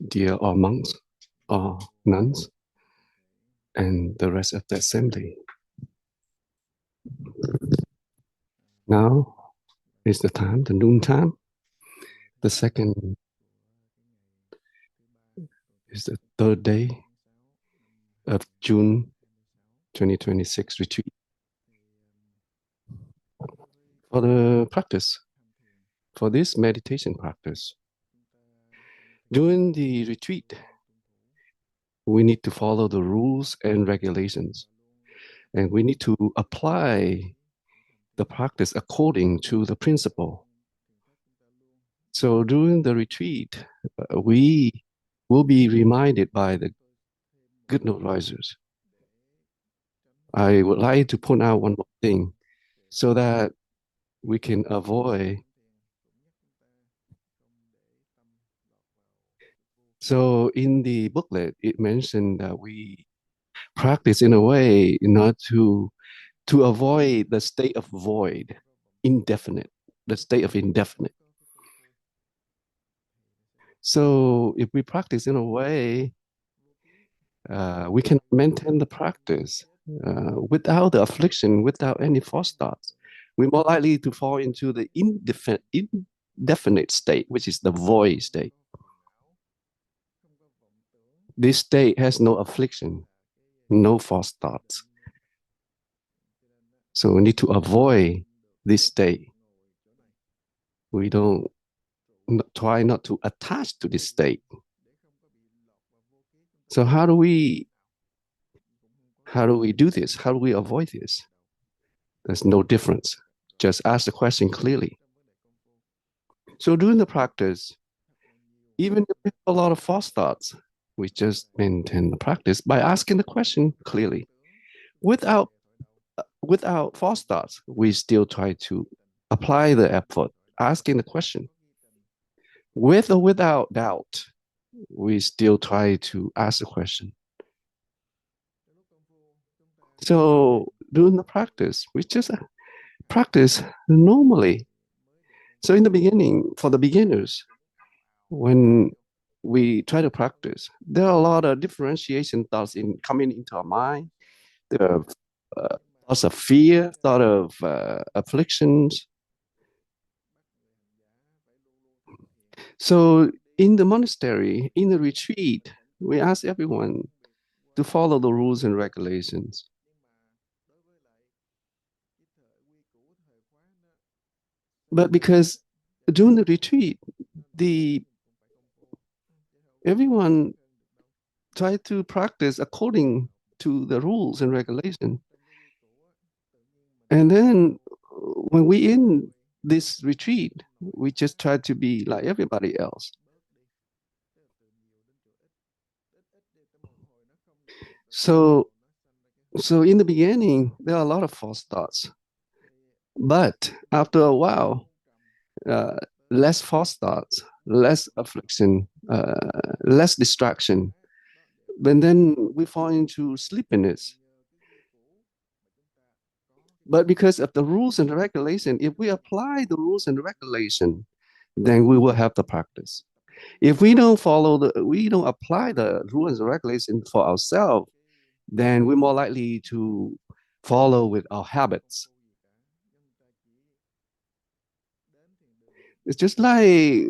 dear all monks, all nuns, and the rest of the assembly. Now is the time, the noon time. The second is the third day of June 2026 retreat. For the practice, for this meditation practice, during the retreat, we need to follow the rules and regulations, and we need to apply the practice according to the principle. So during the retreat, we will be reminded by the good note risers. I would like to point out one more thing so that we can avoid. So in the booklet, it mentioned that we practice in a way not to avoid the state of void, indefinite, the state of indefinite. So if we practice in a way, we can maintain the practice without the affliction, without any false thoughts. We're more likely to fall into the indefinite state, which is the void state. This state has no affliction, no false thoughts. So we need to avoid this state. We don't try not to attach to this state. So how do we do this? How do we avoid this? There's no difference. Just ask the question clearly. So during the practice, even if we have a lot of false thoughts, we just maintain the practice by asking the question clearly. Without false thoughts, we still try to apply the effort, asking the question. With or without doubt, we still try to ask the question. So during the practice, we just practice normally. So in the beginning, for the beginners, when we try to practice, there are a lot of differentiation thoughts coming into our mind. There are thoughts of fear, thought of afflictions. So in the monastery, in the retreat, we ask everyone to follow the rules and regulations. But because during the retreat, everyone tried to practice according to the rules and regulations. And then when we in this retreat, we just try to be like everybody else. So in the beginning, there are a lot of false thoughts. But after a while, less false thoughts, less affliction, less distraction. But then we fall into sleepiness. But because of the rules and the regulation, if we apply the rules and the regulation, then we will have the practice. If we don't apply the rules and regulation for ourselves, then we're more likely to follow with our habits. It's just like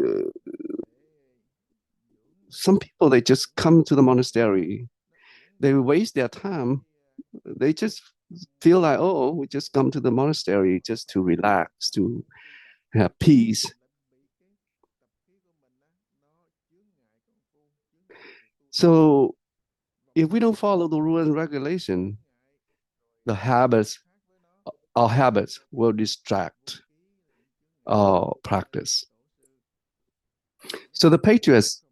some people, they just come to the monastery, they waste their time. They just feel like, oh, we just come to the monastery just to relax, to have peace. So if we don't follow the rules and regulation, our habits will distract our practice. So the patriots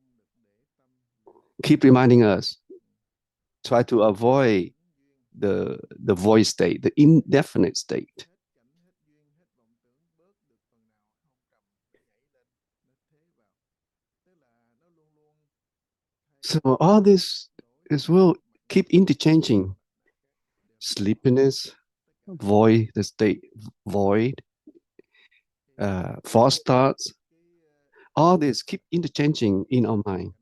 keep reminding us, try to avoid the void state, the indefinite state. So all this will keep interchanging. Sleepiness, void, the state void, false thoughts, all this keep interchanging in our mind.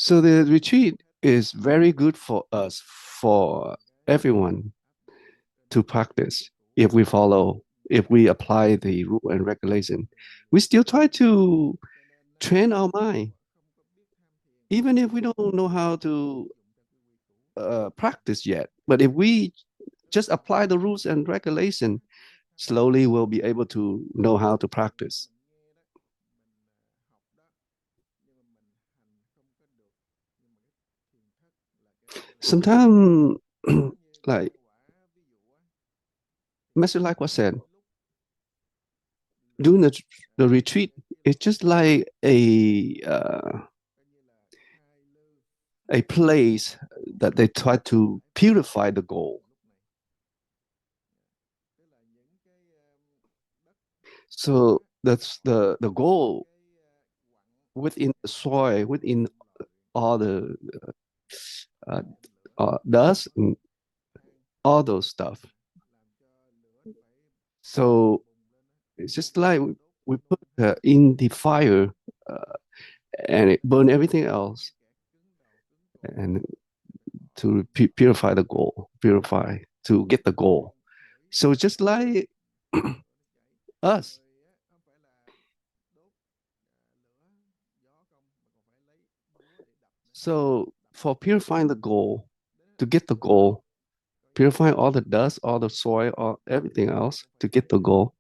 So the retreat is very good for us, for everyone to practice if we follow, if we apply the rule and regulation. We still try to train our mind, even if we don't know how to practice yet. But if we just apply the rules and regulation, slowly we'll be able to know how to practice. Sometimes, like Master like was said, during the retreat, it's just like a place that they try to purify the goal. So that's the goal within the soil, within all the uh, dust and all those stuff. So it's just like we put in the fire uh, and it burn everything else and to purify the goal, purify to get the goal. So just like us. So for purifying the goal, to get the goal, purifying all the dust, all the soil, all everything else to get the goal.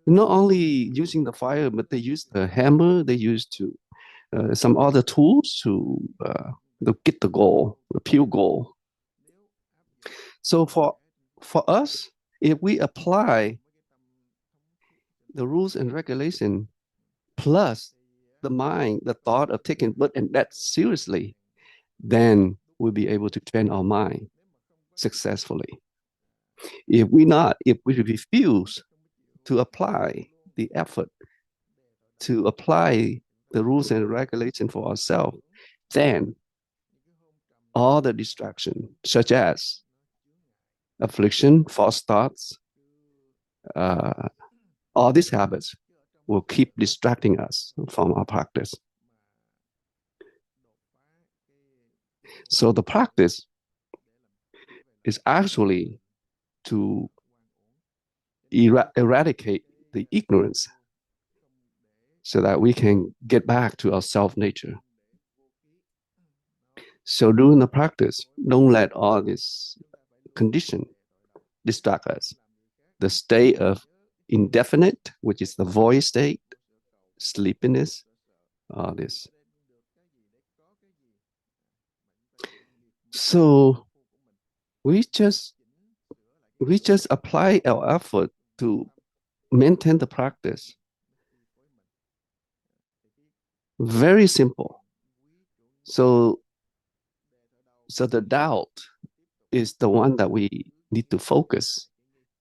Not only using the fire, but they use the hammer. They use to some other tools to get the goal, the pure goal. So for us, if we apply the rules and regulation plus the mind, the thought of taking blood and that seriously, then we'll be able to train our mind successfully. If we refuse to apply the effort to apply the rules and regulations for ourselves, then all the distraction, such as affliction, false thoughts, uh, all these habits will keep distracting us from our practice. So the practice is actually to eradicate the ignorance so that we can get back to our self nature. So during the practice, don't let all this condition distract us. The state of indefinite, which is the void state, sleepiness, all this. So we just we just apply our effort to maintain the practice. Very simple. So so the doubt is the one that we need to focus,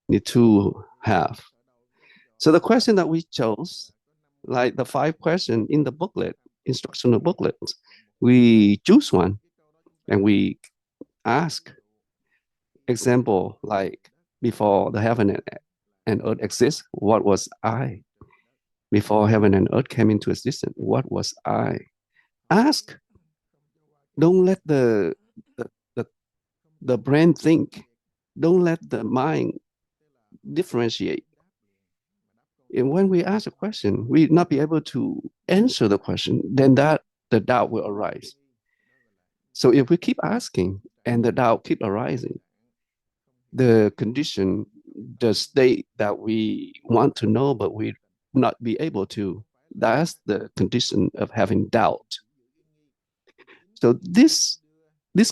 need to have. So the question that we chose, like the 5 questions in the booklet, instructional booklet, we choose one and we ask, example, like before the heaven and earth exist, what was I? Before heaven and earth came into existence, what was I? Ask. Don't let the, the, the brain think. Don't let the mind differentiate. And when we ask a question, we not be able to answer the question, then that the doubt will arise. So if we keep asking and the doubt keep arising, the condition, the state that we want to know but we not be able to, that's the condition of having doubt. So this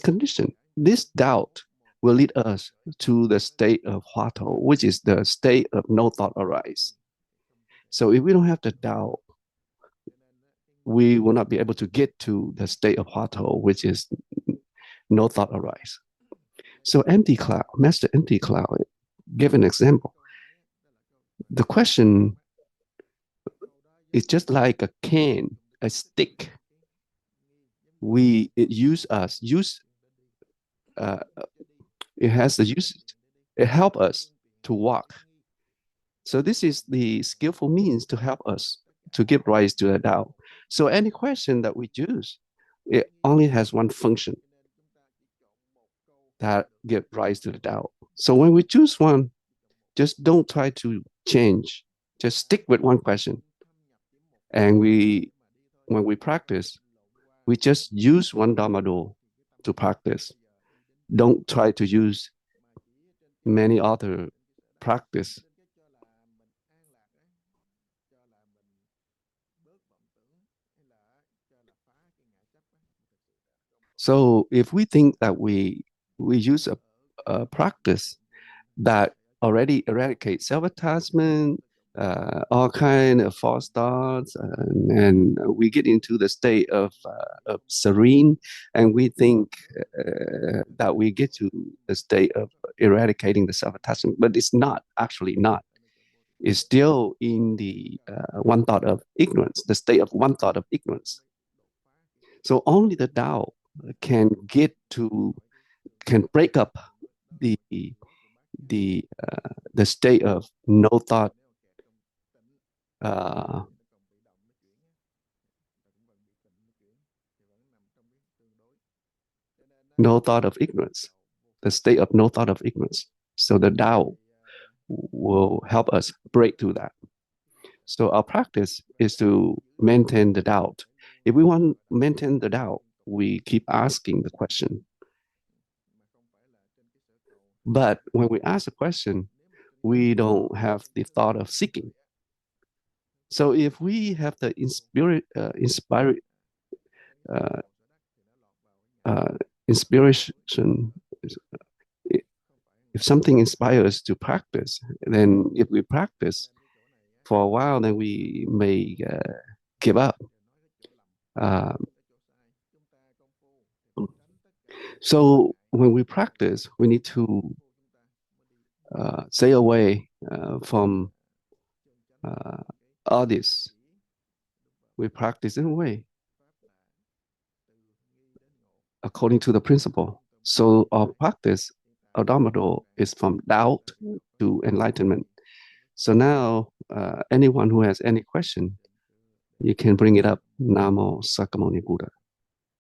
condition, this doubt will lead us to the state of Huatou, which is the state of no thought arise. So if we don't have the doubt, we will not be able to get to the state of Huatou, which is no thought arise. So empty cloud, master empty cloud, give an example. The question is just like a can, a stick. It uh, it has the usage. It help us to walk. So this is the skillful means to help us to give rise to the Tao. So any question that we choose, It only has one function that give rise to the Tao. So when we choose one, just don't try to change. Just stick with one question. And when we practice, we just use one Dharma door to practice. Don't try to use many other practice. So if we think that we use a practice that already eradicates self-attachment, all kind of false thoughts, and we get into the state of serene, and we think that we get to the state of eradicating the self-attachment, but it's not, actually not. It's still in the one thought of ignorance, the state of one thought of ignorance. So only the Tao can get to, can break up the the state of no thought, uh, no thought of ignorance, the state of no thought of ignorance. So the Tao will help us break through that. So our practice is to maintain the doubt. If we want to maintain the doubt, we keep asking the question. But when we ask the question, we don't have the thought of seeking. So if we have the uh, inspiration, if something inspires us to practice, then if we practice for a while, then we may give up. So when we practice, we need to stay away from all this. We practice in a way according to the principle. So our practice, our Dharma is from doubt to enlightenment. So now, anyone who has any question, you can bring it up. Namo Sakamuni Buddha.